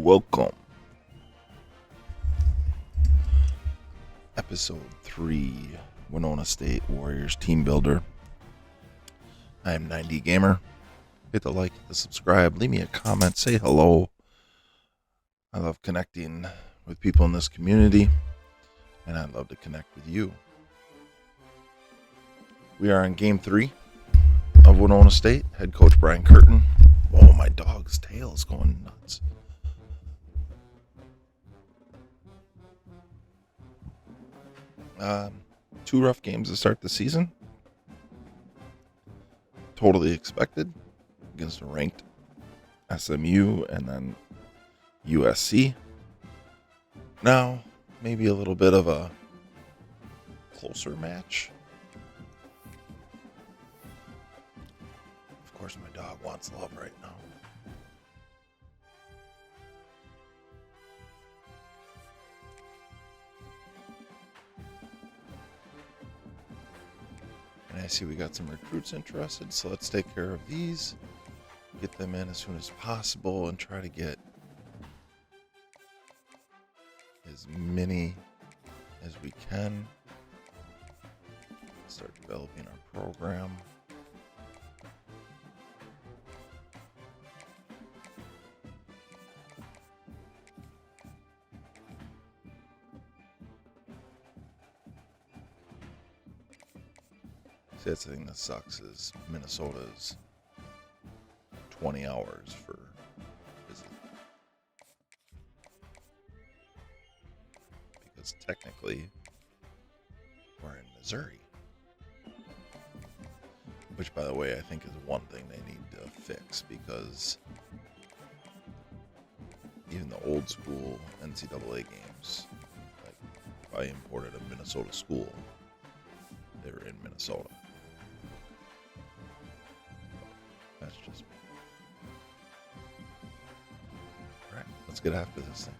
welcome. Episode 3, Winona State Warriors Team Builder. I am 90 Gamer. Hit the like, hit the subscribe, leave me a comment, say hello. I love connecting with people in this community, and I'd love to connect with you. We are in Game 3 of Winona State. Head coach Brian Curtin. Oh, my dog's tail is going nuts. Two rough games to start the season. Totally expected against a ranked SMU and then USC. Now, maybe a little bit of a closer match. Of course, my dog wants love right now. And I see we got some recruits interested, so let's take care of these, get them in as soon as possible, and try to get as many as we can. Start developing our program. That's the thing that sucks is Minnesota's 20 hours for visit. Because technically we're in Missouri. Which, by the way, I think is one thing they need to fix, because even the old school NCAA games, like if I imported a Minnesota school, they were in Minnesota. That's just me. All right, let's get after this thing.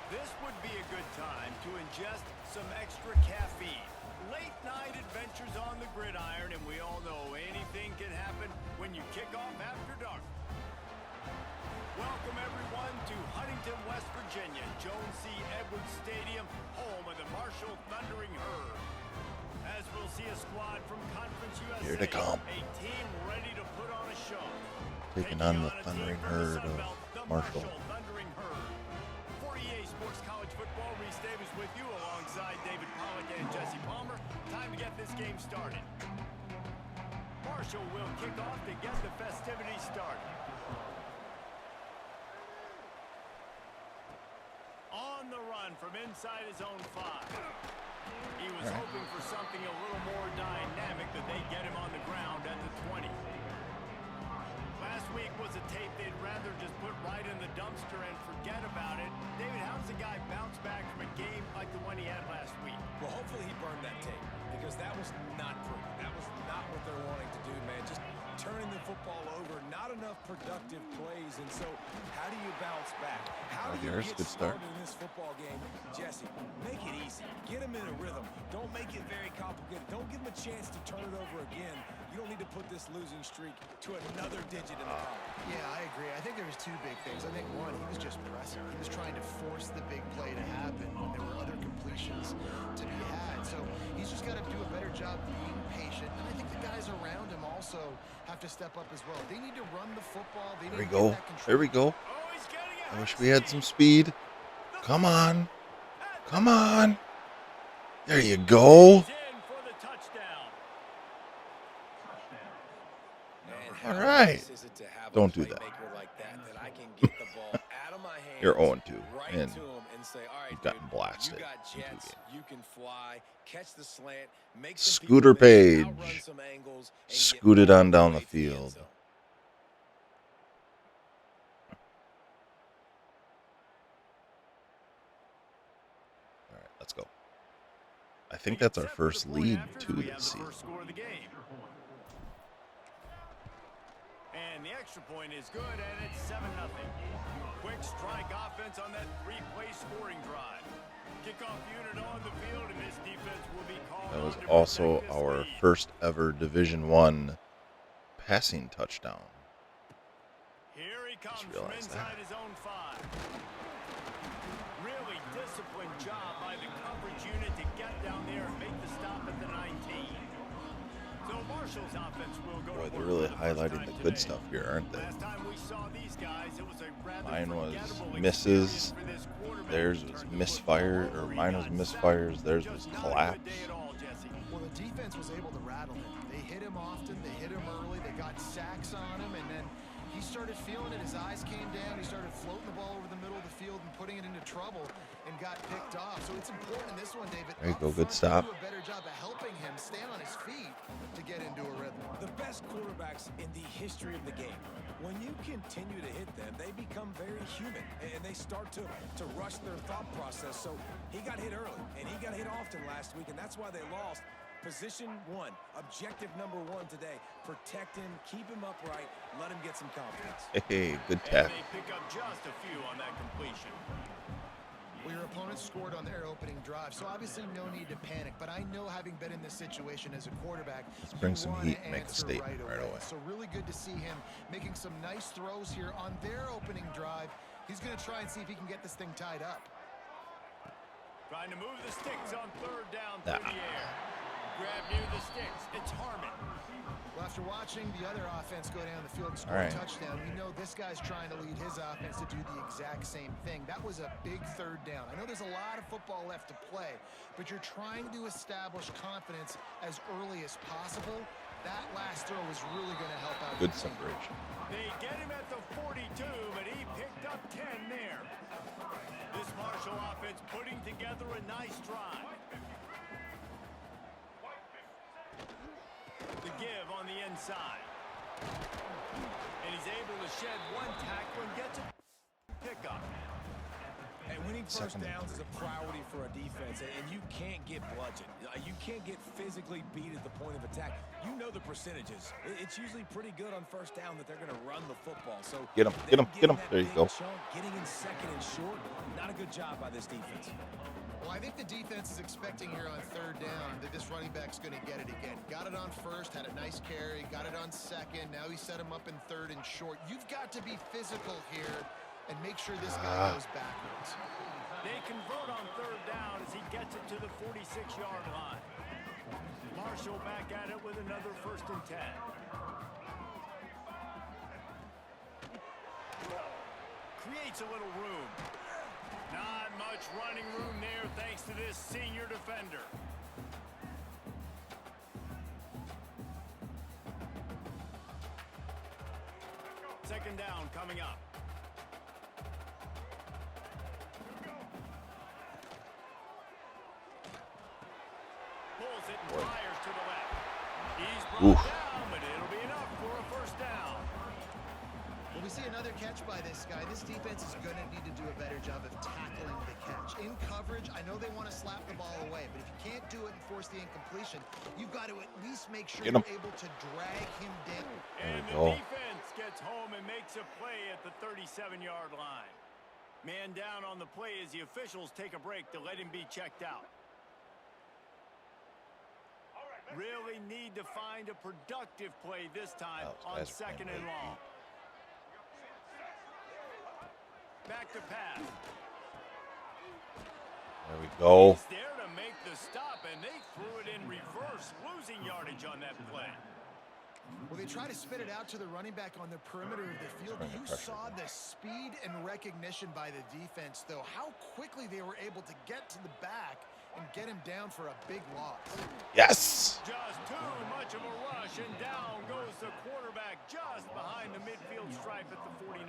This would be a good time to ingest some extra caffeine. Late night adventures on the gridiron, and we all know anything can happen when you kick off after dark. Welcome everyone to Huntington, West Virginia, Jones C. Edwards Stadium, home of the Marshall Thundering Herd. As we'll see a squad from Conference USA, Here to come. a team ready to put on a show. Taking on the Thundering Herd of Marshall. Thundering Herd. 48 Sports College Football, Reese Davis with you alongside David Pollock and Jesse Palmer. Time to get this game started. Marshall will kick off to get the festivities started. On the run from inside his own 5. He was hoping for something a little more dynamic, that they get him on the ground at the 20. Last week was a tape they'd rather just put right in the dumpster and forget about it. David, how's the guy bounce back from a game like the one he had last week? Well, hopefully he burned that tape, because that was not pretty. That was not what they're wanting to do, man. Just turning the football over, not enough productive plays. And so how do you bounce back? How do you get started in this football game? Jesse, make it easy. Get him in a rhythm. Don't make it very complicated. Don't give him a chance to turn it over again. You don't need to put this losing streak to another digit in the column. Yeah, I agree. I think there was two big things. I think one, he was just pressing. He was trying to force the big play to happen when there were other completions to be had. So he's just got to do a better job being patient. And I think the guys around him also have to step up as well. They need to run the football. They need to get that control. There we go. I wish we had some speed. Come on. Come on. There you go. All right. Don't do that. You're 0-2, and you've gotten blasted in 2 games. You can fly, catch the slant, make Scooter Page scooted on down the field. I think that's our first lead to this season. And the extra point is good, and it's 7-0. Quick strike offense on that three-play scoring drive. Kickoff unit on the field, and this defense will be called. That was also our first ever Division I passing touchdown. Here he comes from inside his own 5. Really disciplined job by the coverage unit to get down there and make the stop at the 19. So Marshall's offense will go. Boy, they're really highlighting the good stuff here, aren't they? Last time we saw these guys, it was a rather Mine was forgettable misses. experience for this quarterback. Theirs was misfire, or mine was misfires. Theirs was Just not a collapse. good day at all, Jesse. Well, the defense was able to rattle him. They hit him often, they hit him early, they got sacks on him, and then he started feeling it. His eyes came down. He started floating the ball over the middle of the field and putting it into trouble and got picked off. So it's important in this one, David. There you go, up good front, stop. Do a better job of helping him stand on his feet to get into a rhythm. The best quarterbacks in the history of the game. When you continue to hit them, they become very human, and they start to rush their thought process. So he got hit early, and he got hit often last week, and that's why they lost. Position 1, objective number 1 today. Protect him, keep him upright, let him get some confidence. Hey, good And tap. they pick up just a few on that completion. Well, your opponent scored on their opening drive, so obviously no need to panic. But I know, having been in this situation as a quarterback, Let's bring some wanna heat and make a answer statement right away. So really good to see him making some nice throws here on their opening drive. He's going to try and see if he can get this thing tied up. Trying to move the sticks on 3rd down through the air. Grab near the sticks. It's Harmon. Well, after watching the other offense go down the field and score All right. a touchdown, we know this guy's trying to lead his offense to do the exact same thing. That was a big 3rd down. I know there's a lot of football left to play, but you're trying to establish confidence as early as possible. That last throw was really going to help out. Good separation. They get him at the 42, but he picked up 10 there. This Marshall offense putting together a nice drive. The give on the inside. And he's able to shed one tackle and gets a pickup. And winning first downs is a priority for a defense, and you can't get bludgeoned. You can't get physically beat at the point of attack. You know the percentages. It's usually pretty good on first down that they're going to run the football. So Get him, get him, get him. There you go. Getting in second and short, not a good job by this defense. Well, I think the defense is expecting here on 3rd down that this running back's going to get it again. Got it on 1st, had a nice carry, got it on 2nd. Now he set him up in 3rd and short. You've got to be physical here and make sure this guy goes backwards. They convert on 3rd down as he gets it to the 46-yard line. Marshall back at it with another 1st and 10. Creates a little room. Not much running room there thanks to this senior defender. Second down coming up. Pulls it and fires to the left. He's brought down, but it'll be enough for a 1st down. Well, we see another catch by this guy. This defense is going to need to do a better job of tackling the catch. In coverage, I know they want to slap the ball away, but if you can't do it and force the incompletion, you've got to at least make sure you're able to drag him down. And the defense gets home and makes a play at the 37-yard line. Man down on the play as the officials take a break to let him be checked out. Really need to find a productive play this time on 2nd and long. Back to pass. There we go. He's there to make the stop, and they threw it in reverse, losing yardage on that play. Well, they try to spit it out to the running back on the perimeter of the field. You saw the speed and recognition by the defense, though. How quickly they were able to get to the back and get him down for a big loss. Yes. Just too much of a rush, and down goes the quarterback just behind the midfield stripe at the 49.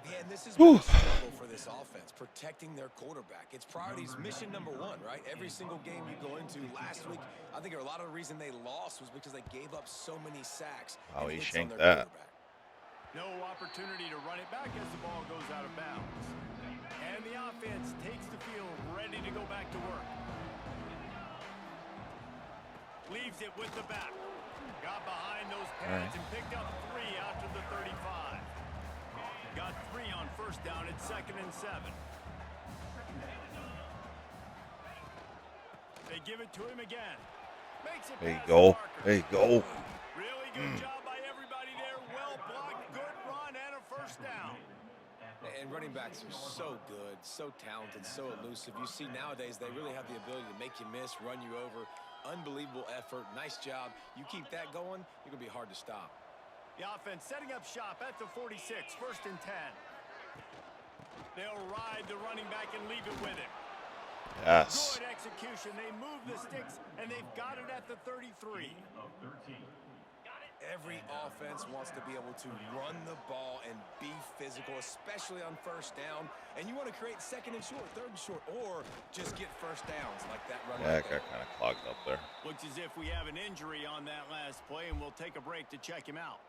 Yeah, and this is been a struggle for this offense, protecting their quarterback. It's priorities, mission number 1, right? Every single game you go into. Last week, I think a lot of the reason they lost was because they gave up so many sacks. Oh, he shanked that. No opportunity to run it back as the ball goes out of bounds. And the offense takes the field ready to go back to work. Leaves it with the back. Got behind those pads and picked up 3 out to the 35. Got 3 on first down at 2nd and 7. They give it to him again. Makes it There you past go. the marker. There you go. Really good job by everybody there. Well blocked, good run, and a first down. And running backs are so good, so talented, so elusive. You see nowadays they really have the ability to make you miss, run you over. Unbelievable effort. Nice job. You keep that going, you're going to be hard to stop. The offense setting up shop at the 46, 1st and 10. They'll ride the running back and leave it with him. Yes. Good execution. They move the sticks, and they've got it at the 33. Every offense wants to be able to run the ball and be physical, especially on first down. And you want to create 2nd and short, 3rd and short, or just get first downs like that run. Yeah, right it got kind of clogged up there. Looks as if we have an injury on that last play, and we'll take a break to check him out.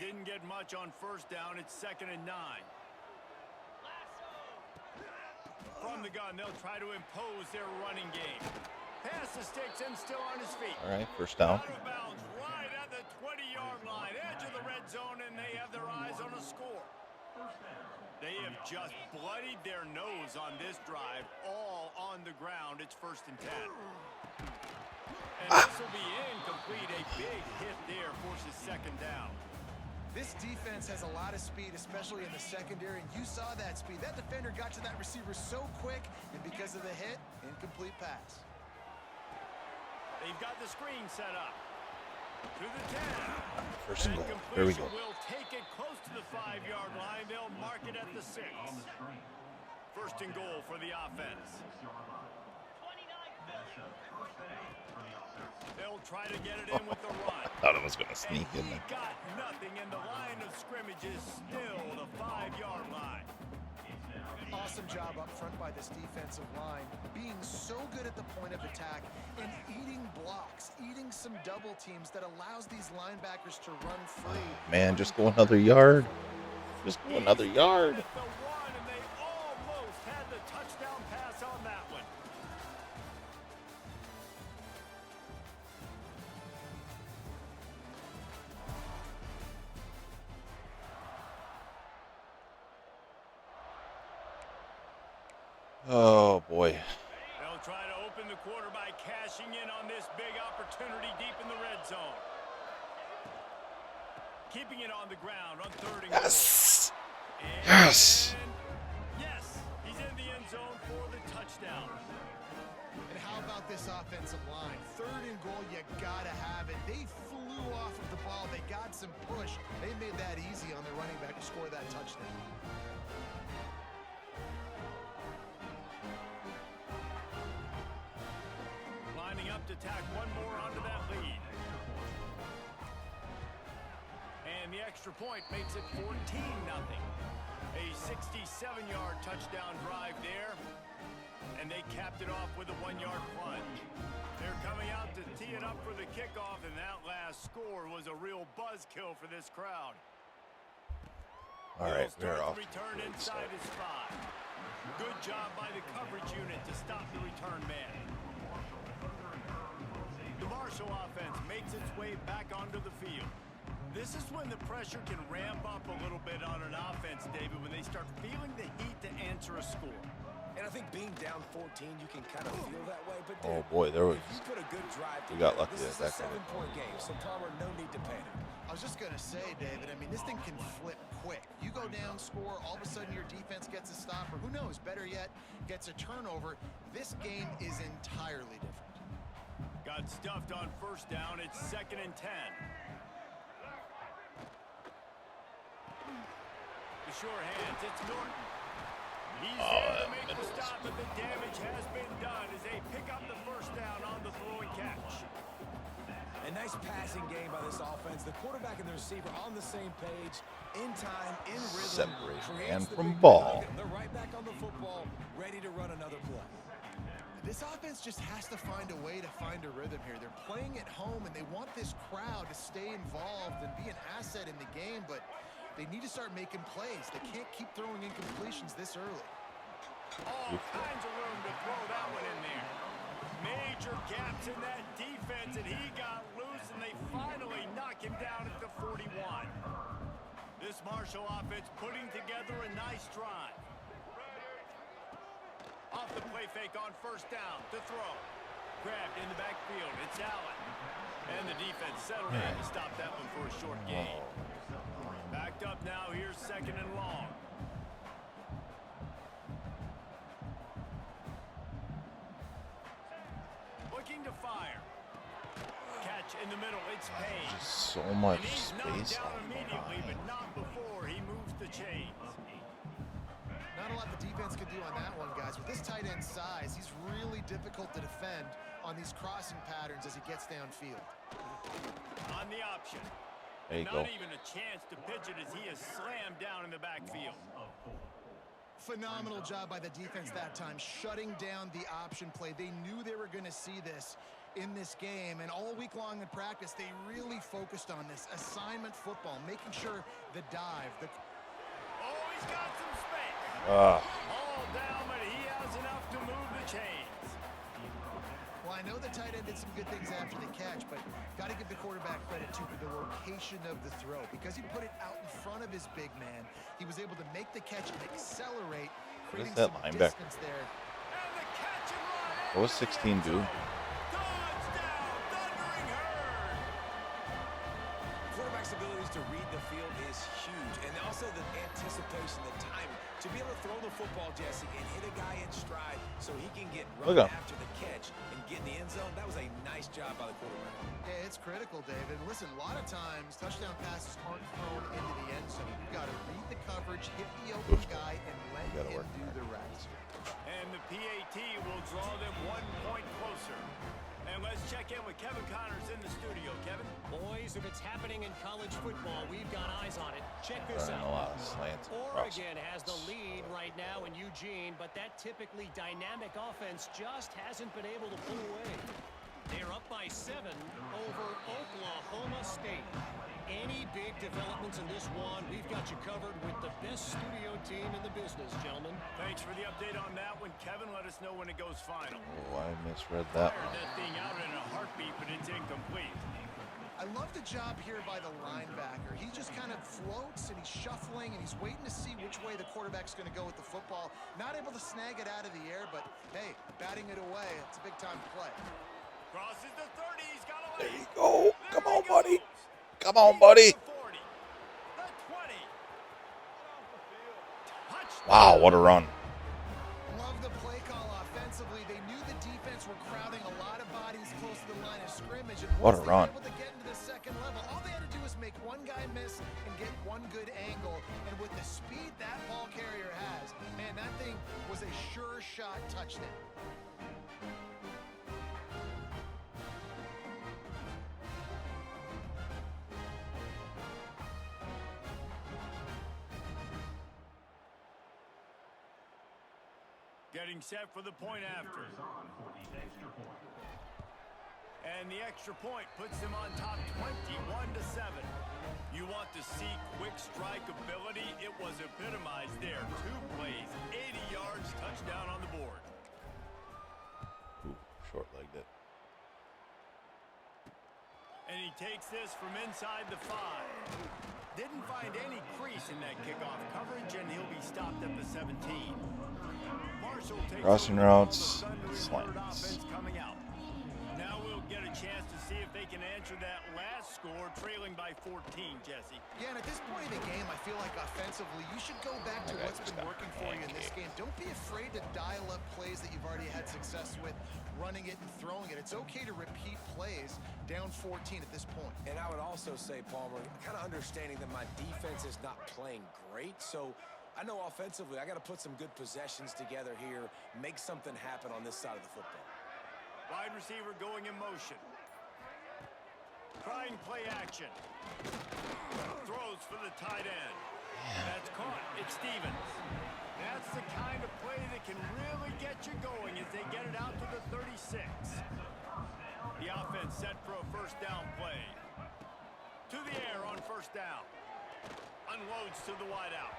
Didn't get much on first down. It's 2nd and 9. From the gun, they'll try to impose their running game. Pass the sticks and still on his feet. All right, first down. Out of bounds, right at the 20-yard line, edge of the red zone, and they have their eyes on a score. They have just bloodied their nose on this drive, all on the ground. It's 1st and 10. And this will be incomplete. A big hit there forces 2nd down. This defense has a lot of speed, especially in the secondary, and you saw that speed. That defender got to that receiver so quick, and because of the hit, incomplete pass. They've got the screen set up. To the 10. 1st and goal. And There we go. completion will take it close to the 5-yard line. They'll mark it at the 6. 1st and goal for the offense. They'll try to get it in with the run. Thought it was going to sneak in He there. got nothing, and the line of scrimmage is still the 5-yard line. Awesome job up front by this defensive line, being so good at the point of attack and eating blocks, eating some double teams that allows these linebackers to run free. Man, just go another yard. Just go another yard. At the 1, and they almost had the touchdown pass on that one. Oh, boy. They'll try to open the quarter by cashing in on this big opportunity deep in the red zone. Keeping it on the ground on 3rd and goal. Yes. And Yes. yes, he's in the end zone for the touchdown. And how about this offensive line? 3rd and goal, you gotta have it. They flew off of the ball. They got some push. They made that easy on their running back to score that touchdown. Lining up to tack one more onto that lead. And the extra point makes it 14-0. A 67-yard touchdown drive there. And they capped it off with a 1-yard plunge. They're coming out to tee it up for the kickoff, and that last score was a real buzzkill for this crowd. All right, They'll we're start off. the return inside his spot. Good job by the coverage unit to stop the return man. The Marshall offense makes its way back onto the field. This is when the pressure can ramp up a little bit on an offense, David, when they start feeling the heat to answer a score. And I think being down 14, you can kind of feel that way. But Oh, boy, there was. if you put a good drive We got together, lucky this is that a that got it. 7-point game, so Palmer, no need to panic. I was just going to say, David, I mean, this thing can flip quick. You go down, score, all of a sudden your defense gets a stop, or who knows, better yet, gets a turnover. This game is entirely different. Got stuffed on first down. It's 2nd and 10. The sure hands. It's Norton. He's there to make the stop, but the damage has been done as they pick up the first down on the throw and catch. A nice passing game by this offense. The quarterback and the receiver on the same page, in time, in rhythm. Separate creates man the from big ball. play. They're right back on the football, ready to run another play. This offense just has to find a way to find a rhythm here. They're playing at home, and they want this crowd to stay involved and be an asset in the game, but they need to start making plays. They can't keep throwing incompletions this early. All kinds of room to throw that one in there. Major gaps in that defense, and he got loose, and they finally knock him down at the 41. This Marshall offense putting together a nice drive. Off the play fake on first down to throw. Grabbed in the backfield. It's Allen. And the defense settled in to stop that one for a short gain. Backed up now. Here's second and long. Looking to fire. Catch in the middle. It's Payne. Just so much And he's knocked space down on the immediately, line. but not before he moves the chains. Not a lot the defense can do on that one, guys. With this tight end size, he's really difficult to defend on these crossing patterns as he gets downfield. On the option. There you Not go. even a chance to pitch it as he is slammed down in the backfield. Phenomenal job by the defense that time, shutting down the option play. They knew they were going to see this in this game, and all week long in practice, they really focused on this assignment football, making sure the dive, the... Oh, he's got some space. Ah, All down, but he has enough to move the chains. Well, I know the tight end did some good things after the catch, but got to give the quarterback credit, too, for the location of the throw. Because he put it out in front of his big man, he was able to make the catch and accelerate, creating that some linebacker? distance there. And the catch and run. what was 16 do? Touchdown, Thundering Herd. Quarterback's abilities to read the field is huge, and also the anticipation, the timing, to be able to throw the football, Jesse, and hit a guy in stride so he can get run Look up. after the catch and get in the end zone. That was a nice job by the quarterback. Yeah, it's critical, David. Listen, a lot of times touchdown passes aren't thrown into the end zone. You've got to read the coverage, hit the open guy, and let gotta him work do the rest. And the PAT will draw them 1 point closer. And let's check in with Kevin Connors in the studio. Kevin? Boys, if it's happening in college football, we've got eyes on it. Check this Running a out. lot of slants. Oregon has the lead right now in Eugene, but that typically dynamic offense just hasn't been able to pull away. They're up by 7 over Oklahoma State. Any big developments in this one, we've got you covered with the best studio team in the business, gentlemen. Thanks for the update on that one. Kevin, let us know when it goes final. Oh, I misread that Fired one. that thing out in a heartbeat, but it's incomplete. I love the job here by the linebacker. He just kind of floats and he's shuffling and he's waiting to see which way the quarterback's going to go with the football. Not able to snag it out of the air, but hey, batting it away, it's a big time play. Crosses the 30. He's got a There lane. you go. There Come he on, buddy. goes. Come on, buddy. The 40. The 20. Touchdown. Wow, what a run. Love the play call offensively. They knew the defense were crowding a lot of bodies close to the line of scrimmage. And What a once they run. were able to get into the second level, all they had to do was make one guy miss and get one good angle. And with the speed that ball carrier has, man, that thing was a sure shot touchdown. Getting set for the point after. And the extra point puts them on top 21-7. You want to see quick strike ability? It was epitomized there. 2 plays, 80 yards, touchdown on the board. Ooh, short-legged it. And he takes this from inside the 5. Didn't find any crease in that kickoff coverage, and he'll be stopped at the 17. Marshall takes Crossing over all routes, the Thundering Herd slants. offense coming out. Now we'll get a chance to see if they can answer that last score, trailing by 14, Jesse. Yeah, and at this point in the game, I feel like offensively, you should go back to Okay, what's just been got working for you in this game. Don't be afraid to dial up plays that you've already had success with, running it and throwing it. It's okay to repeat plays down 14 at this point. And I would also say, Palmer, kind of understanding that my defense is not playing great, so I know offensively I got to put some good possessions together here, make something happen on this side of the football. Wide receiver going in motion. Trying play action. Throws for the tight end. That's caught. It's Stevens. That's the kind of play that can really get you going as they get it out to the 36. The offense set for a first down play. To the air on first down. Unloads to the wideout.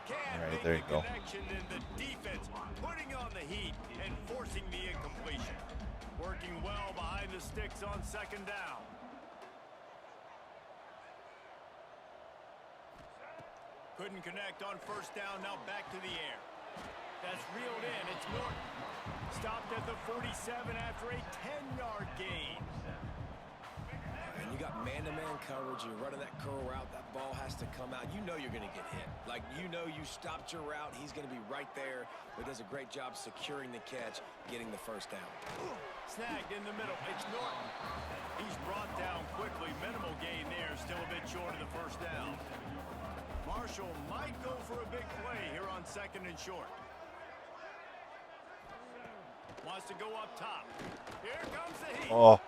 Can't All right, make there you the go. connection, and the defense putting on the heat and forcing the incompletion. Working well behind the sticks on second down. Couldn't connect on first down. Now back to the air. That's reeled in. It's Norton. Stopped at the 47 after a 10-yard gain. And you got man-to-man coverage. You're running that curl route. That ball has to come out. You know you're going to get hit. Like, you know you stopped your route. He's going to be right there. But does a great job securing the catch, getting the first down. Snagged in the middle. It's Norton. He's brought down quickly. Minimal gain there. Still a bit short of the first down. Marshall might go for a big play here on second and short. Wants to go up top. Here comes the heat. Oh,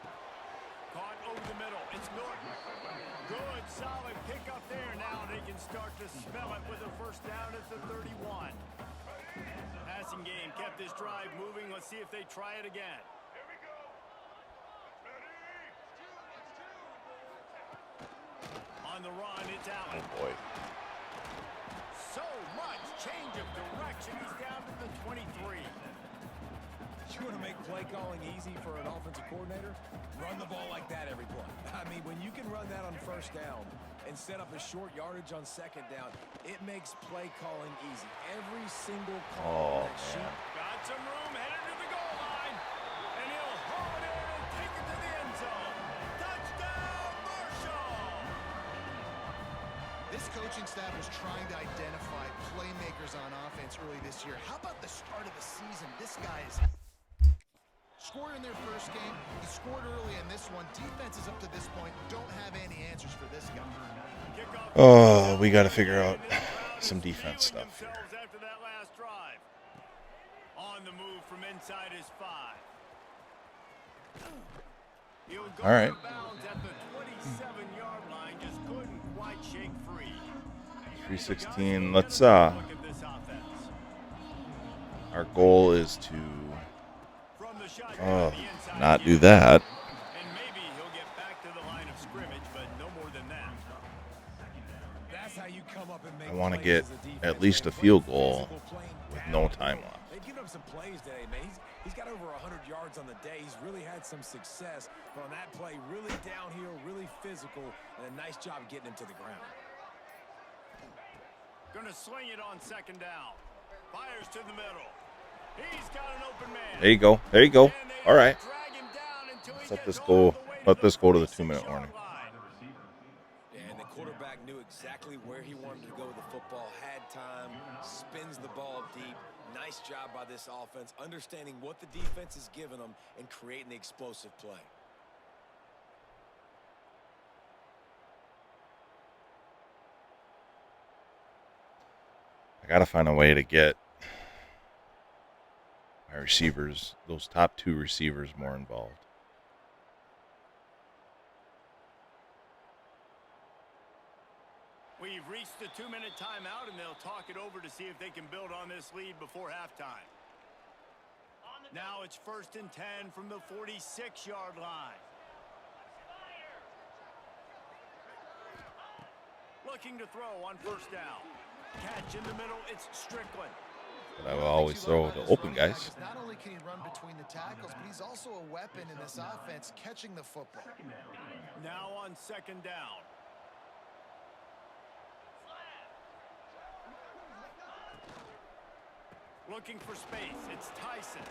Caught over the middle. It's Norton. Good, solid pick up there. Now they can start to smell it with a first down at the 31. Passing game kept this drive moving. Let's see if they try it again. On the run, it's out. oh boy. So much change of direction. He's down to the 23. You want to make play calling easy for an offensive coordinator? Run the ball like that every play. I mean, when you can run that on first down and set up a short yardage on second down, it makes play calling easy. Every single call on that sheet. Got some room, headed to the goal line. And he'll haul it in and take it to the end zone. Touchdown, Marshall! This coaching staff was trying to identify playmakers on offense early this year. How about the start of the season? This guy is scored in their first game. He scored early in this one. Defenses up to this point don't have any answers for this guy. Oh, we got to figure out some defense stuff here. After that last drive. On the move from inside his 5. He'll go All right. out of bounds at the 27-yard line. Just couldn't quite shake free. 316. Let's Look at this offense. our goal is to From the shotgun to the inside not do here. that. And maybe he'll get back to the line of scrimmage, but no more than that. That's how you come up and make I want to plays get as a defense, at least a man. field Playing goal physical, playing with down. no time left. They've given him some plays today, man. He's got over 100 yards on the day. He's really had some success. But on that play, really downhill, really physical, and a nice job getting him to the ground. Gonna sling it on second down. Fires to the middle. He's got an open man. There you go. There you go. And they All right. drag him down until he Let's let gets this all go. the way Let this go to the 46-yard 2-minute warning. line. And the quarterback knew exactly where he wanted to go with the football, had time, spins the ball deep. Nice job by this offense, understanding what the defense is giving them and creating the explosive play. I got to find a way to get my receivers, those top 2 receivers, more involved. We've reached the 2-minute timeout, and they'll talk it over to see if they can build on this lead before halftime. Now it's 1st and 10 from the 46-yard line. Looking to throw on first down. Catch in the middle, it's Strickland. But I will always throw the open guys. Not only can he run between the tackles, but he's also a weapon in this offense, catching the football. Now on second down. Looking for space, it's Tyson.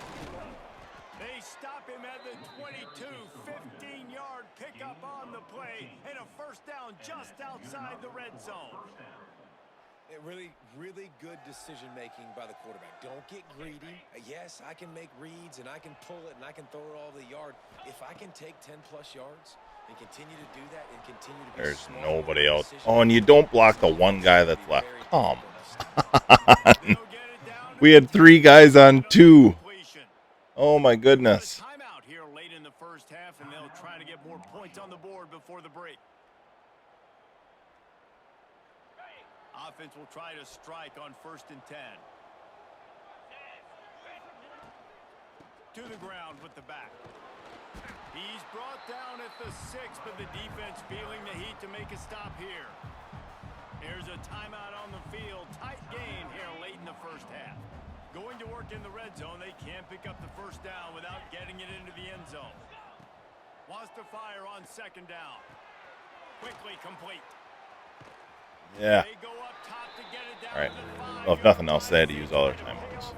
They stop him at the 22, 15-yard pickup on the play, and a first down just outside the red zone. Really, really good decision-making by the quarterback. Don't get greedy. Yes, I can make reads, and I can pull it, and I can throw it all the yard. If I can take 10-plus yards and continue to do that and continue to be There's smart nobody with else. decision- Oh, and you don't block the one guy that's left. Come They'll get it down to We had 3 guys on 2. completion. Oh, my goodness. Timeout here late in the first half, and they'll try to get more points on the board before the break. Offense will try to strike on 1st and 10. To the ground with the back. He's brought down at the 6, but the defense feeling the heat to make a stop here. Here's a a timeout on the field. Tight game here late in the first half. Going to work in the red zone. They can't pick up the first down without getting it into the end zone. Wants to fire on second down. Quickly complete. Yeah. They go up top to get it down. All right. To the 5 Well, if nothing else, they had to use all their timeouts.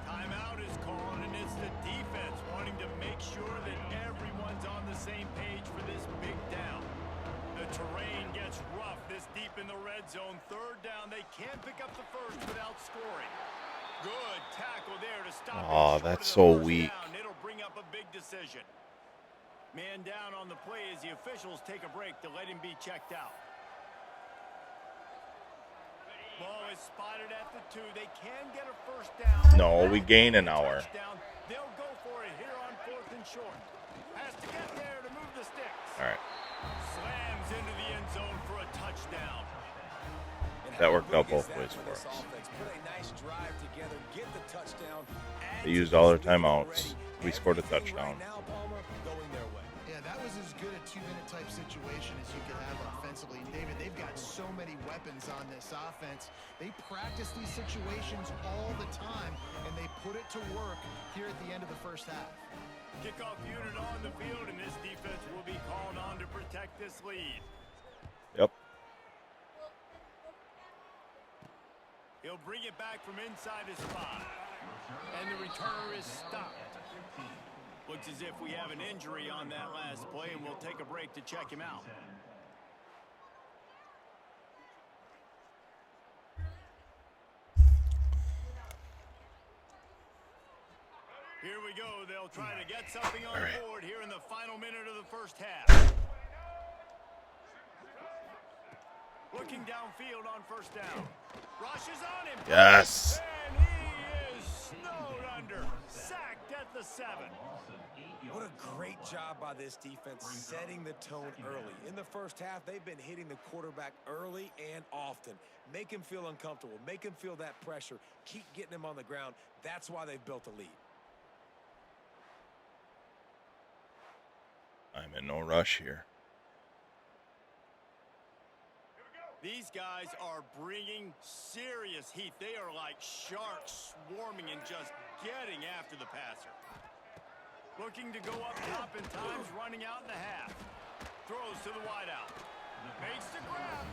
Timeout is called, and it's the defense wanting to make sure that everyone's on the same page for this big down. The terrain gets rough this deep in the red zone. Third down, they can't pick up the first without scoring. Good tackle there to stop. Oh, that's so weak. It'll bring up a big decision. Man down on the play as the officials take a break to let him be checked out. Ball is spotted at the 2. They can get a first down. No, we gain an hour. They'll go for it here on 4th and short. Has to get there to move the sticks. All right. Slams into the end zone for a touchdown. That worked out both ways for us. Put a nice drive together, get the touchdown. They used all their timeouts. We scored a touchdown. Now, Palmer, going their way. Yeah, that was as good a 2-minute type situation as you could have offensively. David, they've got so many weapons on this offense. They practice these situations all the time, and they put it to work here at the end of the first half. Kickoff unit on the field, and this defense will be called on to protect this lead. Yep. He'll bring it back from inside his 5. And the returner is stopped. Looks as if we have an injury on that last play, and we'll take a break to check him out. Here we go. They'll try to get something on the board here in the final minute of the first half. Looking downfield on first down. Rushes on him. Yes. And he is snowed under. Sacked at the 7. What a great job by this defense setting the tone early. In the first half, they've been hitting the quarterback early and often. Make him feel uncomfortable. Make him feel that pressure. Keep getting him on the ground. That's why they've built a lead. I'm in no rush here. These guys are bringing serious heat. They are like sharks swarming and just getting after the passer. Looking to go up top in times, running out in the half. Throws to the wideout. Makes the grab.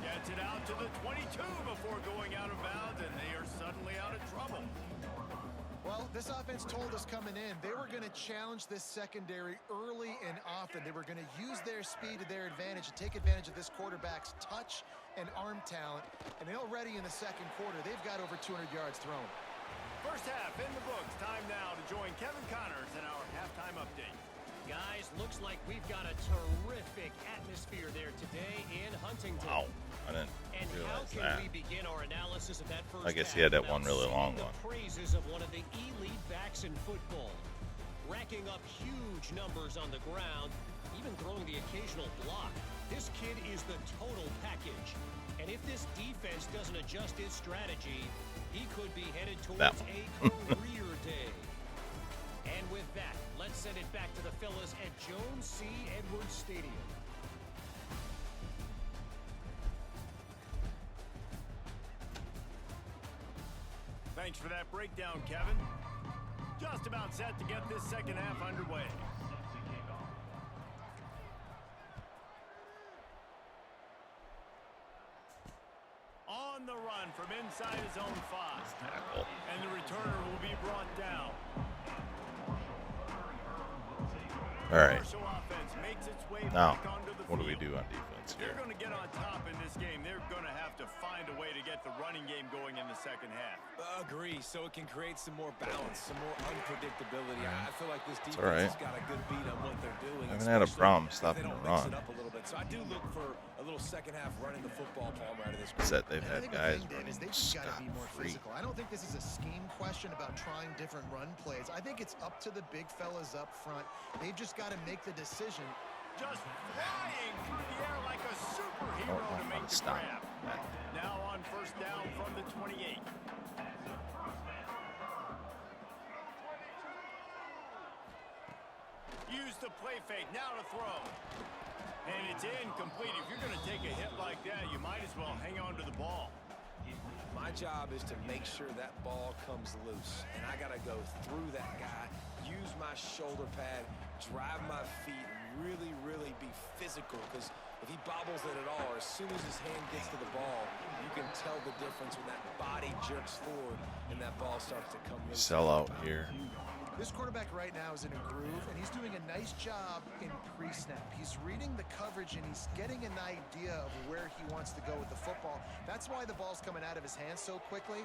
Gets it out to the 22 before going out of bounds, and they are suddenly out of trouble. Well, this offense told us coming in they were going to challenge this secondary early and often. They were going to use their speed to their advantage and take advantage of this quarterback's touch and arm talent. And already in the second quarter, they've got over 200 yards thrown. First half in the books. Time now to join Kevin Connors in our halftime update. Guys, looks like we've got a terrific atmosphere there today in Huntington. Wow. I didn't And how realize can that. we begin our analysis of that first I guess half he had that without one really long singing one. the praises of one of the elite backs in football, racking up huge numbers on the ground, even throwing the occasional block. This kid is the total package. And if this defense doesn't adjust its strategy, he could be headed towards a career day. And with that, let's send it back to the fellas at Jones C. Edwards Stadium. Thanks for that breakdown, Kevin. Just about set to get this second half underway. On the run from inside his own 5. Tackle. And the returner will be brought down. All right. Commercial offense makes its way Now, back onto the what do we field. do on defense They're here? going to get on top in this game. They're going to have to find a way to get the running game going in the second half. Agree, so it can create some more balance, some more unpredictability. I feel like this defense all right. has got a good beat on what they're doing. I haven't had a especially problem if stopping they the don't mix run. it up a little bit. So I do look for a little second half running the football Palmer out of this group. Is that they've And I had think the guys thing, Dave, running is they've just got to be more scot-free. physical. I don't think this is a scheme question about trying different run plays. I think it's up to the big fellas up front. They've just got to make the decision. Just flying through the air like a superhero Don't know to how make to the stop grab. that. Now on first down from the 28. Use the play fake, now to throw. And it's incomplete. If you're going to take a hit like that, you well hang on to the ball. My job is to make sure that ball comes loose, and I got to go through that guy, use my shoulder pad, drive my feet, really, really be physical, because if he bobbles it at all, or as soon as his hand gets to the ball, you can tell the difference when that body jerks forward and that ball starts to come loose. Sell out here. This quarterback right now is in a groove, and he's doing a nice job in pre-snap. He's reading the coverage, and he's getting an idea of where he wants to go with the football. That's why the ball's coming out of his hands so quickly.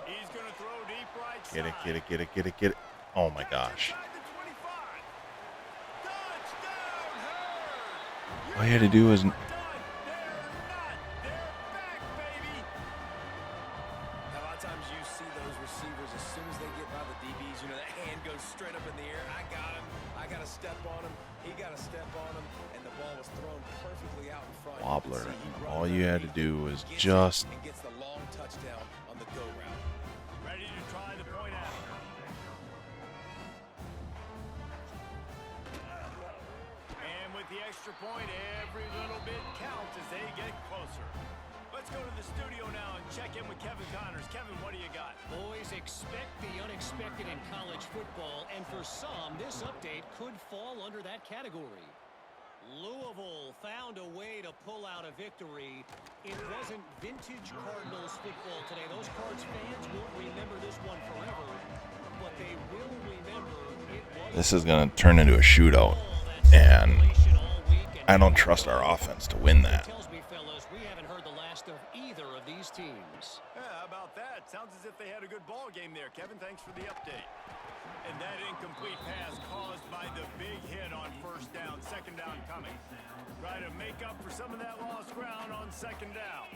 He's going to throw deep right Get it, side. get it, get it, get it, get it. Oh my gosh. Inside the 25. Touchdown, Herd. All you had to do was Done. They're not. They're back, baby. A lot of times you see those receivers, as soon as they get by the DBs, you know, that hand goes straight up in the air. I got him. I got to step on him. He got to step on him, and the ball was thrown perfectly out in front. You wobbler. can see he runs All you had to underneath, do was gets it, just and gets the long touchdown on the go route. Ready to try the point out. And with the extra point, every little bit counts as they get closer. Let's go to the studio now and check in with Kevin Connors. Kevin, what do you got? Boys, expect the unexpected in college football, and for some, this update could fall under that category. Louisville found a way to pull out a victory. It wasn't vintage Cardinals football today. Those Cards fans won't remember this one forever, but they will remember it was. this is going to turn into a shootout, and I don't trust our offense to win that. Tells me, fellas, we haven't heard the last of either of these teams. Yeah, how about that? Sounds as if they had a good ball game there. Kevin, thanks for the update. And that incomplete pass caused by the big hit on first down. Second down coming. Try to make up for some of that lost ground on second down.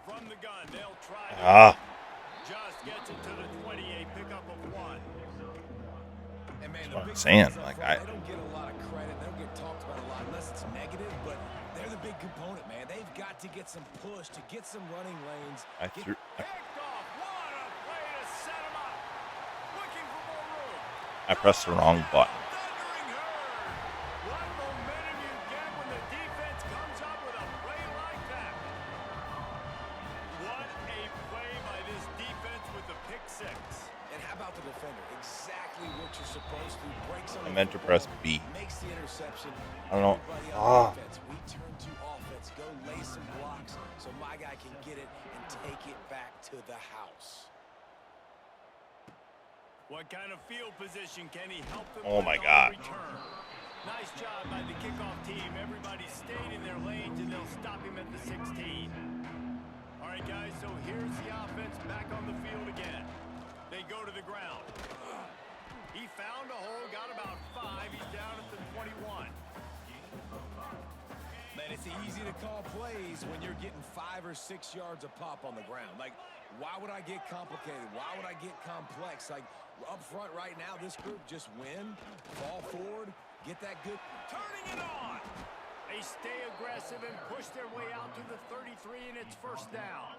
From the gun, they'll try to just gets it to the 28, pickup of 1. And man, That's the what I'm big saying. plays up Like, front, they don't get a lot of credit. They don't get talked about a lot unless it's negative, but they're the big component, man. They've got to get some push, to get some running lanes. I Get- threw. Picked off. What a play to set him up. Looking for more room. I pressed the wrong button. Thundering Herd. What momentum you get when the defense comes up with a play like that. What a play by this defense with the pick six. And how about the defender? Exactly what you're supposed to. Breaks on I the meant to football, press B. Makes the interception. I don't know. Everybody on offense. We turn to offense. Go lay some blocks so my guy can get it and take it back to the house. What kind of field position can he help them Oh with my on God. return? Nice job by the kickoff team. Everybody stayed in their lanes, and they'll stop him at the 16. All right, guys, so here's the offense back on the field again. They go to the ground. He found a hole, got about 5. He's down at the 21. Man, it's easy to call plays when you're getting 5 or 6 yards a pop on the ground. Like, why would I get complicated? Why would I get complex? Like, up front right now, this group just win, fall forward, get that good. Turning it on. They stay aggressive and push their way out to the 33, and it's first down.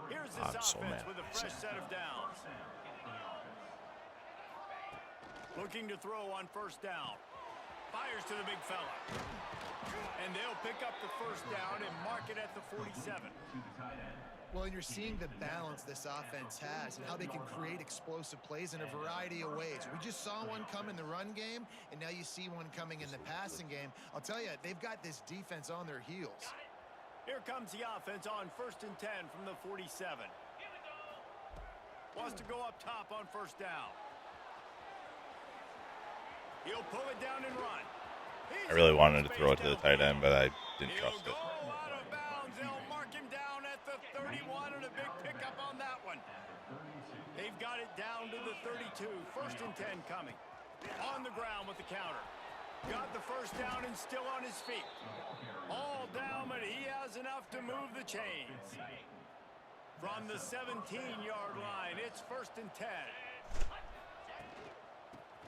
Here's this I'm so offense mad with a at fresh this. set of downs. Looking to throw on first down. Fires to the big fella. And they'll pick up the first down and mark it at the 47. Well, and you're seeing the balance this offense has and how they can create explosive plays in a variety of ways. We just saw one come in the run game, and now you see one coming in the passing game. I'll tell you, they've got this defense on their heels. Here comes the offense on first and 10 from the 47. Wants to go up top on first down. He'll pull it down and run. I really wanted to throw it to the tight end, but I didn't trust He'll it. go out of bounds. They'll mark him down at the 31 and a big pickup on that one. They've got it down to the 32. First and 10 coming. On the ground with the counter. Got the first down and still on his feet. All down, but he has enough to move the chains. From the 17-yard line, it's first and 10.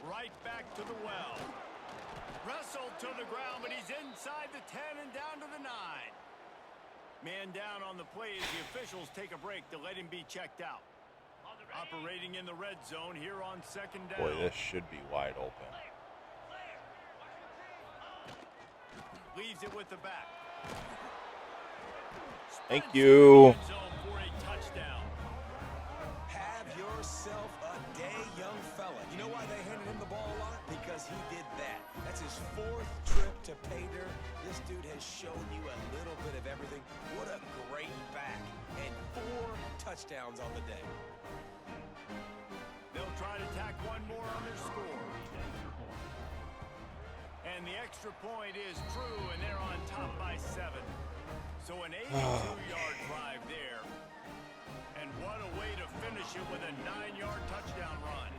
Right back to the well. Wrestled to the ground, but he's inside the 10 and down to the 9. Man down on the play as the officials take a break to let him be checked out. Operating in the red zone here on second down. Boy, this should be wide open. Leaves it with the back. Thank you. For a touchdown. Have yourself a day, young fella. You know why they handed him the ball a lot? Because he did that. That's his 4th trip to pay dirt. This dude has shown you a little bit of everything. What a great back. And 4 touchdowns on the day. They'll try to tack one more on their score. And the extra point is true, and they're on top by 7. So an 82-yard drive there. And what a way to finish it with a 9-yard touchdown run.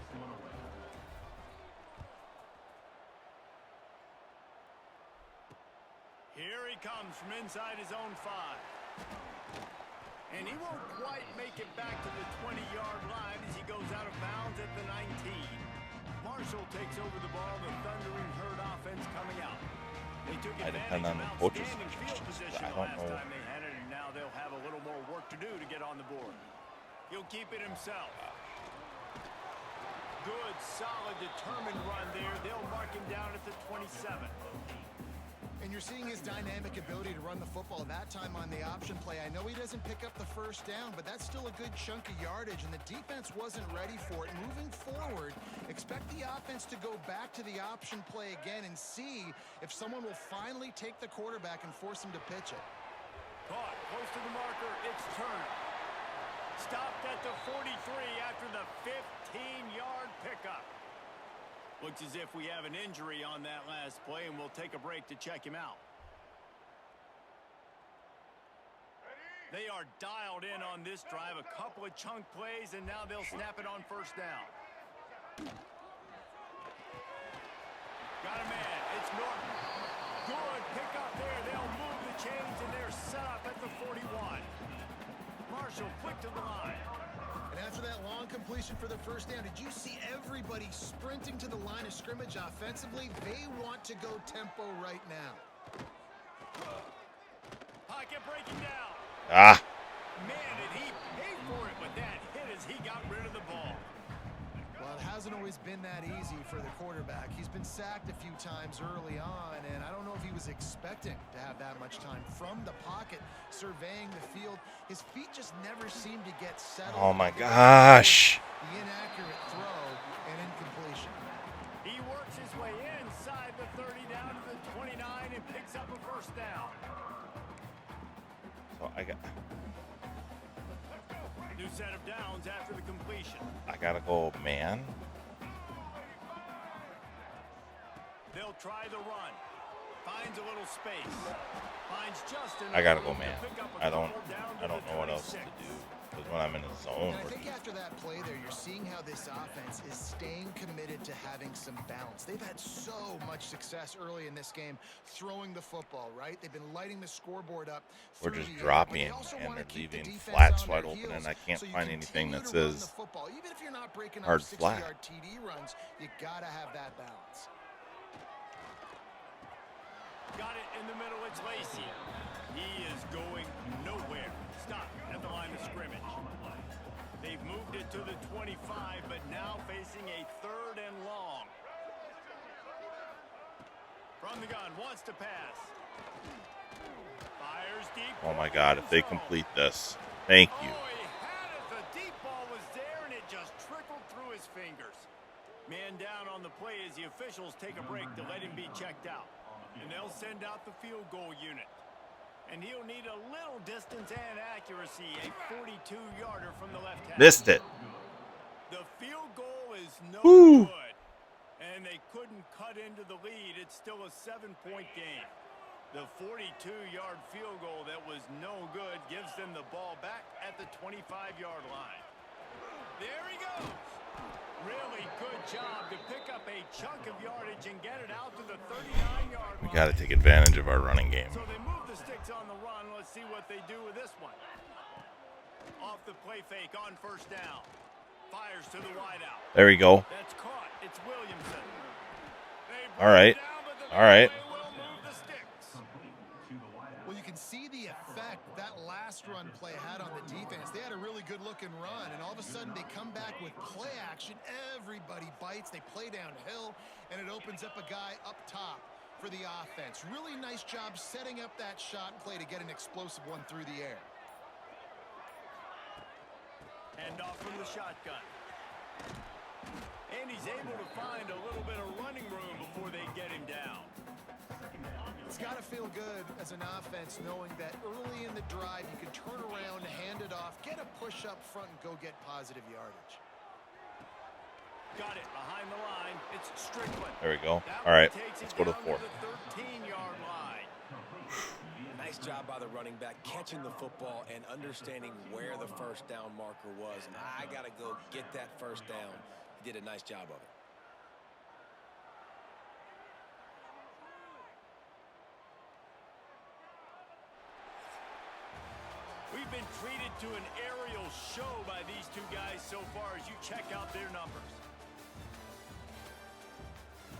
Here he comes from inside his own 5. And he won't quite make it back to the 20-yard line as he goes out of bounds at the 19. Marshall takes over the ball, the Thundering Herd offense coming out. They took advantage of outstanding field position the last time they had it, and now they'll have a little more work to do to get on the board. He'll keep it himself. Good, solid, determined run there. They'll mark him down at the 27. And you're seeing his dynamic ability to run the football that time on the option play. I know he doesn't pick up the first down, but that's still a good chunk of yardage, and the defense wasn't ready for it. Moving forward, expect the offense to go back to the option play again and see if someone will finally take the quarterback and force him to pitch it. Caught close to the marker. It's Turner. Stopped at the 43 after the 15-yard pickup. Looks as if we have an injury on that last play, and we'll take a break to check him out. They are dialed in on this drive. A couple of chunk plays, and now they'll snap it on first down. Got a man. It's Norton. Good pickup there. They'll move the chains, and they're set up at the 41. Marshall quick to the line. And after that long completion for the first down, did you see everybody sprinting to the line of scrimmage offensively? They want to go tempo right now. Pocket breaking down. Ah. Man, did he pay for it with that hit as he got rid of the ball. Well, it hasn't always been that easy for the quarterback. He's been sacked a few times early on, and I don't know if he was expecting to have that much time from the pocket, surveying the field. His feet just never seemed to get settled. Oh my gosh. The inaccurate throw and incompletion. He works his way inside the 30 down to the 29 and picks up a first down. So New set of downs after the completion. I gotta go, man. They'll try the run. Finds a little space. Finds Justin. I gotta go, man. I don't know what else to do. Because when I'm in a zone. And I think after that play there, you're seeing how this offense is staying committed to having some balance. They've had so much success early in this game throwing the football, right? They've been lighting the scoreboard up. We're just dropping and they're leaving flats wide open, and I can't find anything that says even if you're not breaking hard up flat. 60-yard TD runs, you gotta have that balance. Got it in the middle. It's Lacey. He is going nowhere. Stop at the line of scrimmage. They've moved it to the 25, but now facing a 3rd and long. From the gun, wants to pass. Fires deep. Oh my God, if they complete this. Thank you. Oh, he had it. The deep ball was there, and it just trickled through his fingers. Man down on the play as the officials take a break to let him be checked out. And they'll send out the field goal unit. And he'll need a little distance and accuracy, a 42-yarder from the left half. Missed it. The field goal is no Woo. good. And they couldn't cut into the lead. It's still a 7-point game. The 42-yard field goal that was no good gives them the ball back at the 25-yard line. There he goes. Really good job to pick up a chunk of yardage and get it out to the 39-yard line. We got to take advantage of our running game. So they move the sticks on the run. Let's see what they do with this one. Off the play fake on first down. Fires to the wideout. There we go. That's caught. It's Williamson. All right. All right. Will move the sticks. Well, you can see the effect that last run play had on the defense. They had a really good-looking run, and all of a sudden they come back with play action. Everybody bites. They play downhill, and it opens up a guy up top for the offense. Really nice job setting up that shot play to get an explosive one through the air. Hand off from the shotgun. And he's able to find a little bit of running room before they get him down. It's got to feel good as an offense knowing that early in the drive you can turn around, hand it off, get a push up front, and go get positive yardage. Got it behind the line. It's Strickland. There we go. That All right, takes let's it go to down the fourth. the 13-yard line. Nice job by the running back catching the football and understanding where the first down marker was. I got to go get that first down. He did a nice job of it. We've been treated to an aerial show by these two guys so far as you check out their numbers.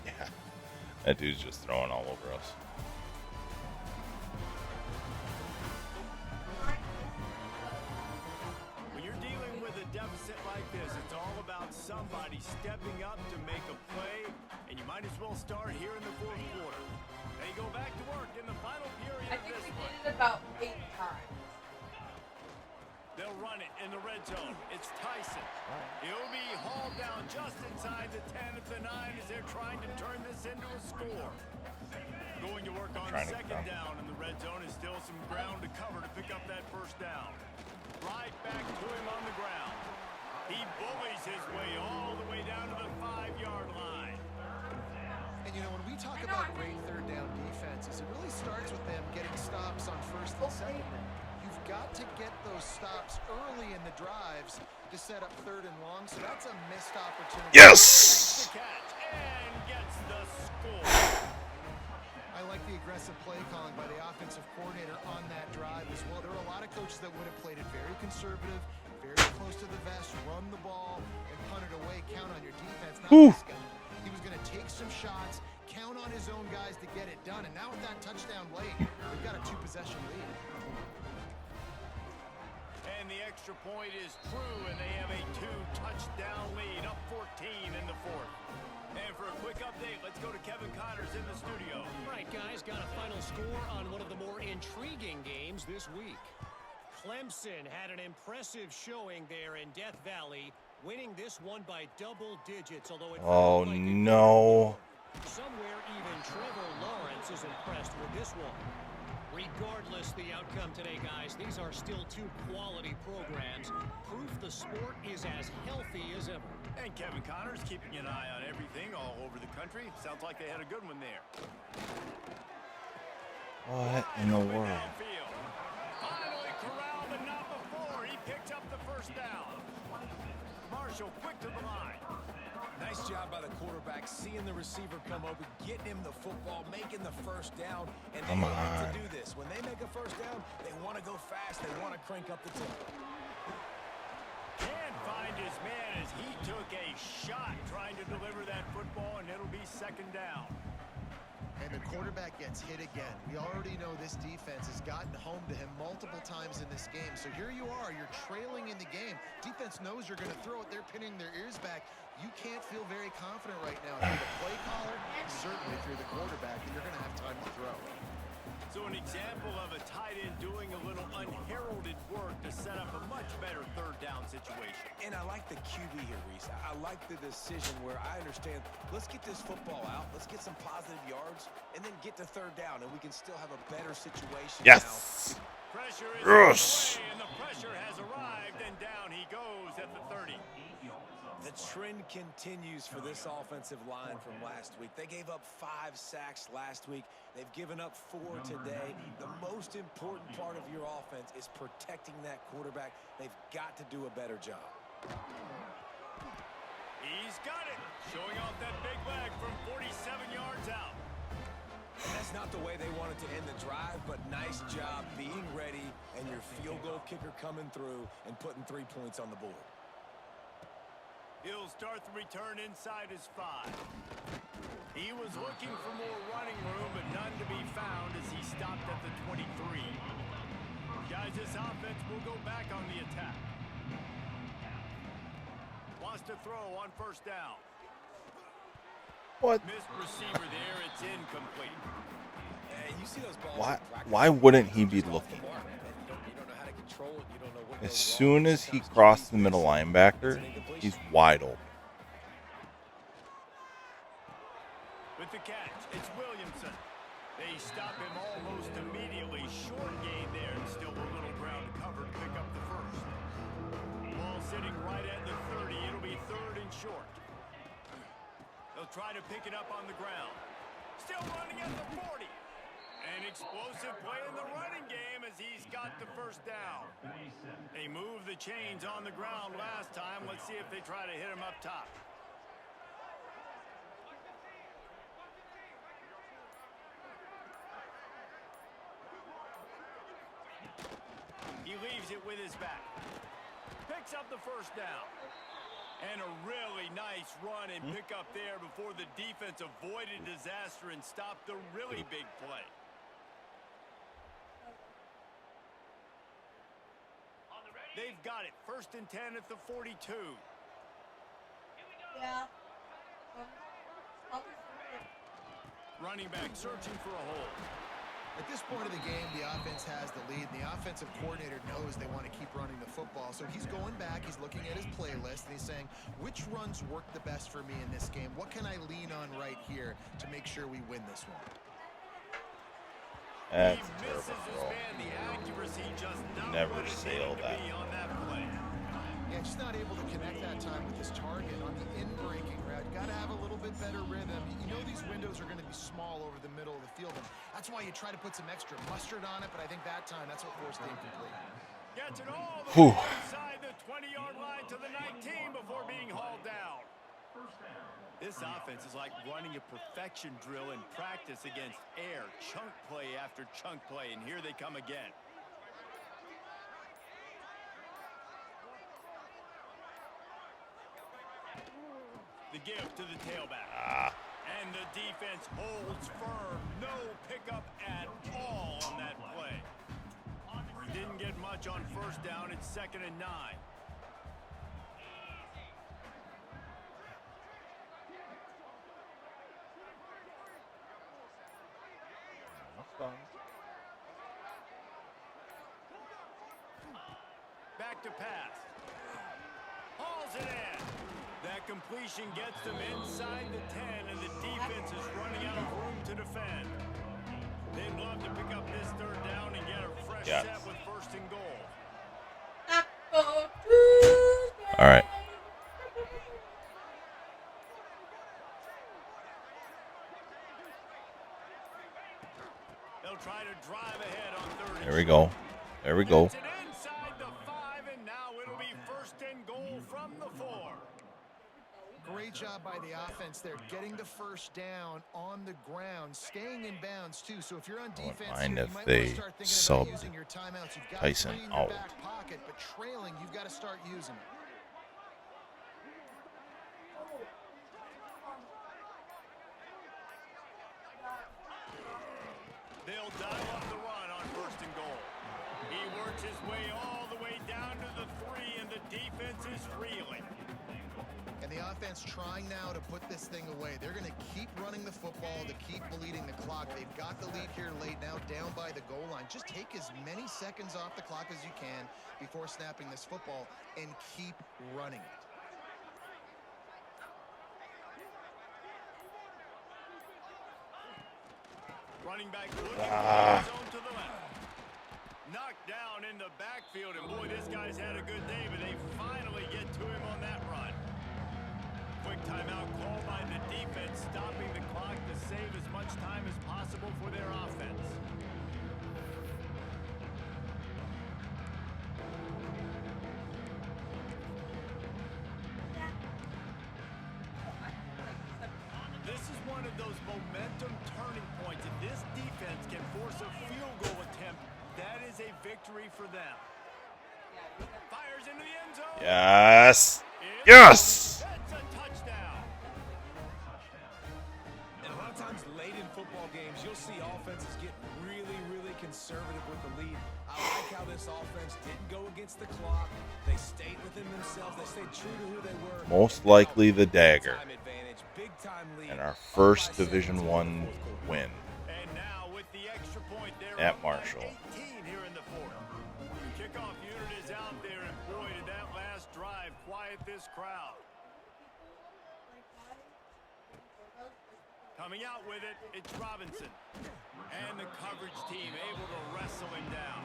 Yeah, that dude's just throwing all over us. When you're dealing with a deficit like this, it's all about somebody stepping up to make a play, and you might as well start here in the fourth quarter. They go back to work in the final period I of think this we one. did it about 8 times. They'll run it in the red zone. It's Tyson. He'll be hauled down just inside the 10 at the 9 as they're trying to turn this into a score. Going to work on second down in the red zone is still some ground to cover to pick up that first down. Right back to him on the ground. He bullies his way all the way down to the 5-yard line. And you know, when we talk about great third down defenses, it really starts with them getting stops on first and second down. You've got to get those stops early in the drives to set up third and long, so that's a missed opportunity. Yes! The catch and gets the score. I like the aggressive play calling by the offensive coordinator on that drive as well. There are a lot of coaches that would have played it very conservative, very close to the vest, run the ball, and punt it away, count on your defense. Not this guy. He was going to take some shots, count on his own guys to get it done, and now with that touchdown late, they've got a 2-possession lead. And the extra point is true, and they have a 2-touchdown lead, up 14 in the fourth. And for a quick update, let's go to Kevin Connors in the studio. Right, guys, got a final score on one of the more intriguing games this week. Clemson had an impressive showing there in Death Valley, winning this one by double digits, although it Oh, no. somewhere even Trevor Lawrence is impressed with this one. Regardless the outcome today, guys, these are still two quality programs. Proof the sport is as healthy as ever. And Kevin Connors keeping an eye on everything all over the country. Sounds like they had a good one there. What in the world? Downfield. Finally corralled, but not before. He picked up the first down. Marshall quick to the line. Nice job by the quarterback, seeing the receiver come open, getting him the football, making the first down. And they like to do this. When they make a first down, they want to go fast. They want to crank up the tempo. Can't find his man as he took a shot trying to deliver that football, and it'll be second down. And the quarterback gets hit again. We already know this defense has gotten home to him multiple times in this game. So here you are, you're trailing in the game. Defense knows you're going to throw it. They're pinning their ears back. You can't feel very confident right now. If you're the play caller, certainly if you're the quarterback, that you're going to have time to throw. So an example of a tight end doing a little unheralded work to set up a much better third down situation. And I like the QB here, Reese. I like the decision where I understand, let's get this football out, let's get some positive yards, and then get to third down, and we can still have a better situation Yes! now. Pressure is Yes! away, and the pressure has arrived, and down he goes at the 30. The trend continues for this offensive line from last week. They gave up 5 sacks last week. They've given up 4 today. The most important part of your offense is protecting that quarterback. They've got to do a better job. He's got it, showing off that big leg from 47 yards out. That's not the way they wanted to end the drive, but nice job being ready and your field goal kicker coming through and putting 3 points on the board. He'll start the return inside his 5. He was looking for more running room, but none to be found as he stopped at the 23. Guys, this offense will go back on the attack. Wants to throw on first down. What? Missed receiver there. It's incomplete. Hey, you see those balls Why? in practice, Why wouldn't he be just off the looking? mark, and you don't know how to control it. You don't know what As goes soon wrong. as he Sometimes crossed the QBs middle miss. It's linebacker, an incompletion. he's wide open. With the catch, it's Williamson. They stop him almost immediately. Short gain there, and still a little ground to cover to pick up the first. Ball sitting right at the 30. It'll be third and short. They'll try to pick it up on the ground. Still running at the 40. An explosive play in the running game as he's got the first down. They moved the chains on the ground last time. Let's see if they try to hit him up top. He leaves it with his back. Picks up the first down. And a really nice run and pick up there before the defense avoided disaster and stopped the really big play. They've got it. First and 10 at the 42. Yeah. Running back searching for a hole. At this point of the game, the offense has the lead, and the offensive coordinator knows they want to keep running the football. So he's going back, he's looking at his playlist, and he's saying, which runs work the best for me in this game? What can I lean on right here to make sure we win this one? That's He a terrible misses his throw. man. The accuracy just not Never what it sail needed to that. be on that play. Yeah, just not able to connect that time with his target on the in-breaking route. Got to have a little bit better rhythm. You know these windows are going to be small over the middle of the field, and that's why you try to put some extra mustard on it, but I think that time, that's what forced the incomplete. Gets it all the Whew. way inside the 20-yard line to the 19 before being hauled down. This offense is like running a perfection drill in practice against air. Chunk play after chunk play, and here they come again. The give to the tailback. And the defense holds firm. No pickup at all on that play. Didn't get much on first down. It's 2nd and 9. Back to pass. Hauls it in. That completion gets them inside the 10, and the defense is running out of room to defend. They'd love to pick up this third down and get a fresh Yes. set with first and goal. All right. They'll try to drive ahead on third. There we go. There we go. Gets it inside the 5, and now it'll be first and goal from the 4. Great job by the offense there, getting the first down on the ground, staying in bounds too. So if you're on wouldn't defense, mind here, if you might they want to start thinking subbed about using your timeouts. You've got Tyson 3 in your out. back pocket, but trailing, you've got to start using it. They'll dial up the run on first and goal. He works his way all the way down to the 3, and the defense is reeling. And the offense trying now to put this thing away. They're going to keep running the football to keep bleeding the clock. They've got the lead here late now, down by the goal line. Just take as many seconds off the clock as you can before snapping this football and keep running it. Running back looking for the zone to the left. Knocked down in the backfield, and boy, this guy's had a good day, but they finally get to him on that run. Quick timeout called by the defense, stopping the clock to save as much time as possible for their offense. This is one of those momentum turning points. If this defense can force a field goal attempt, that is a victory for them. Fires into the end zone. Yes. Yes. That's a touchdown. And a lot of times late in football games, you'll see offenses get really, really conservative with the lead. I like how this offense didn't go against the clock. They stayed within themselves. They stayed true to who they were. Most likely the dagger. Time advantage, big time lead. And our first Division I win And now with the extra point, they're at up by Marshall. 18 here in the fourth. The kickoff unit is out there, and boy, did that last drive quiet this crowd. Coming out with it, it's Robinson. And the coverage team able to wrestle him down.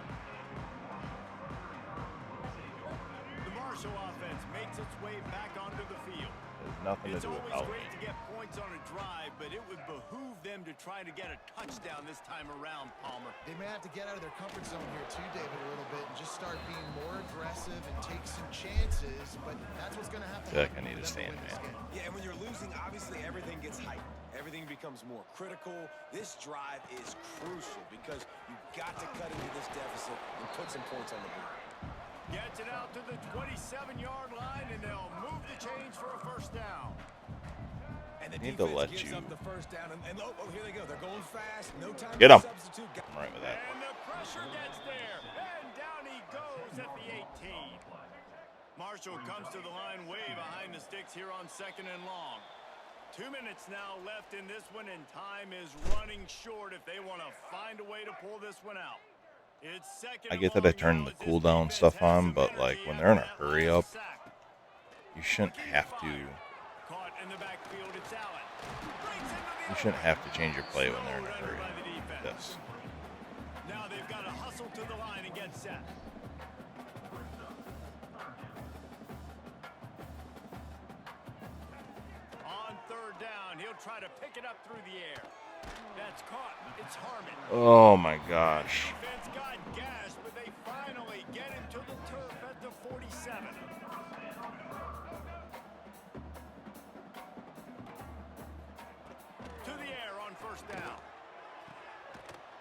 The Marshall offense makes its way back onto the field. There's nothing to It's do with always Alma. great to get points on a drive, but it would behoove them to try to get a touchdown this time around, Palmer. They may have to get out of their comfort zone here too, David, a little bit and just start being more aggressive and take some chances, but that's what's going to have to I feel like happen I need for to them stand, win this man. game. Yeah, and when you're losing, obviously everything gets hyped. Everything becomes more critical. This drive is crucial because you've got to cut into this deficit and put some points on the board. Gets it out to the 27-yard line, and they'll move the chains for a first down. And the Need to defense let gives you- up the first down, and oh, here they go. They're going fast. No time Get to 'em. substitute. I'm right with that. And the pressure gets there, and down he goes at the 18. Marshall comes to the line way behind the sticks here on 2nd and long. 2 minutes now left in this one, and time is running short if they want to find a way to pull this one out. It's second I and get that I long turned now the as this cooldown defense stuff has on, some but like energy when they're in a after that hurry last up, sack. you shouldn't have to. Caught in the backfield, it's Allen. Breaks into the You shouldn't open. have to change your play when they're in a Slowed hurry. under by the defense. This. Now they've got to hustle to the line and get set. On 3rd down, he'll try to pick it up through the air. That's caught. It's Harmon. Oh my gosh. Defense got gas, but they finally get him to the turf at the 47. To the air on 1st down.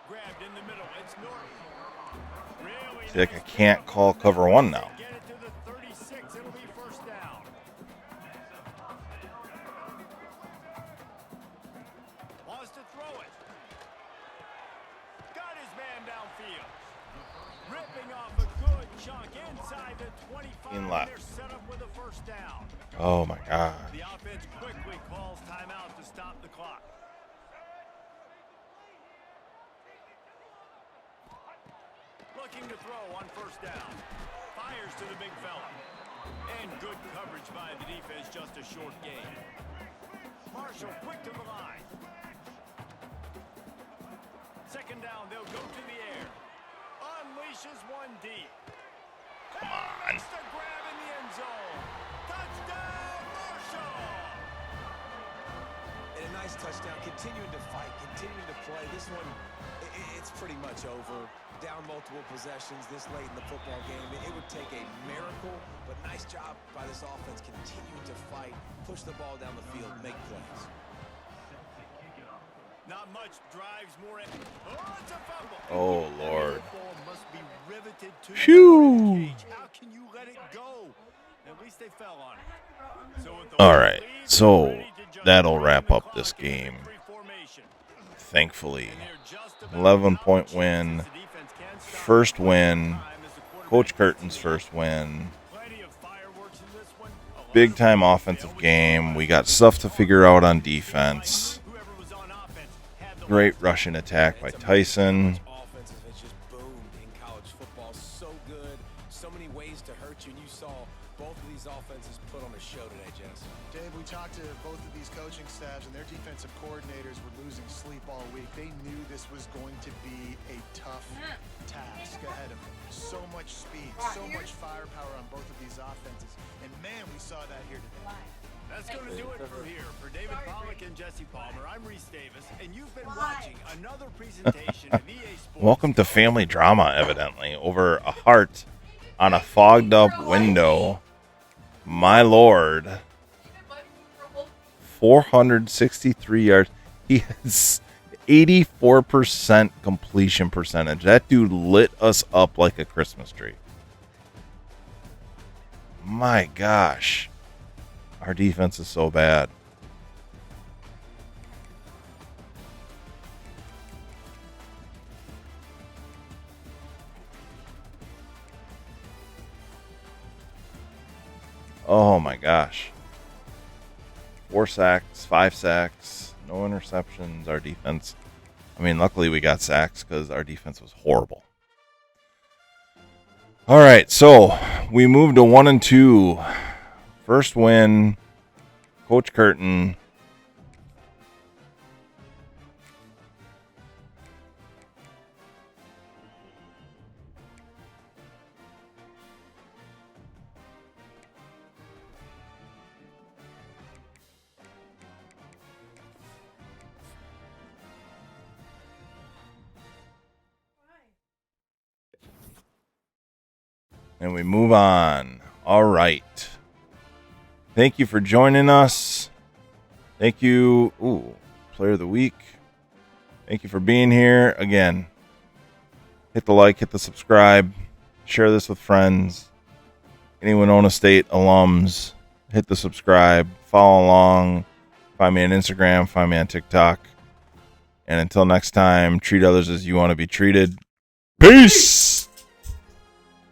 Grabbed in the middle. It's Norton. Really See, like I nice can't call cover one now. Get it to the 36. It'll be 1st down. Wants to throw it. Got his man downfield. Ripping off a good chunk inside the 25. In left. They're set up with a 1st down. Oh my god. The offense quickly calls timeout to stop the clock. Looking to throw on 1st down. Fires to the big fella. And good coverage by the defense, just a short gain. Marshall quick to the line. 2nd down, they'll go to the air. Unleashes one deep. Come on. Makes the grab in the end zone. Touchdown, Marshall! And a nice touchdown. Continuing to fight, continuing to play. This one, it's pretty much over. Down multiple possessions this late in the football game. It would take a miracle, but nice job by this offense continuing to fight, push the ball down the field, make plays. Not much drives more. Oh, it's a fumble. Oh Lord. Football must be riveted to the Phew. cage. How can you let it go? At least they fell on it. So with the All lead, right, they're so ready to just that'll run wrap the up this clock in game. victory formation. Thankfully, And they're just about 11-point out. win, The defense can't stop first the win, time as the quarterback Coach gets Curtin's in. first win, Plenty of fireworks in this one. A lot big of time fun. offensive They always game. do. We got stuff to figure out on defense. Whoever was on offense had the Great last rushing attack by It's amazing how Tyson. much offensive has just boomed in college football. So good, so many ways to hurt you, and you saw both of these offenses put on a show today, Jess. Dave, we talked to both of these coaching staffs, and their defensive coordinators were losing sleep all week. They knew this was going to be a tough task ahead of them. So much speed, so much firepower on both of these offenses. And man, we saw that here today. That's going to do it for here. For David Pollack and Jesse Palmer, I'm Reese Davis, and you've been watching another presentation of EA Sports. Welcome to family drama, evidently, over a heart on a fogged up window. My lord. 463 yards. He has 84% completion percentage. That dude lit us up like a Christmas tree. My gosh. Our defense is so bad. Oh my gosh. 4 sacks, 5 sacks, no interceptions. Our defense, I mean, luckily we got sacks because our defense was horrible. All right, so we moved to 1-2. First win. Coach Curtin. And we move on. All right. Thank you for joining us. Thank you. Ooh, Player of the Week. Thank you for being here. Again, hit the like, hit the subscribe. Share this with friends. Any Winona State alums, hit the subscribe. Follow along. Find me on Instagram. Find me on TikTok. And until next time, treat others as you want to be treated. Peace!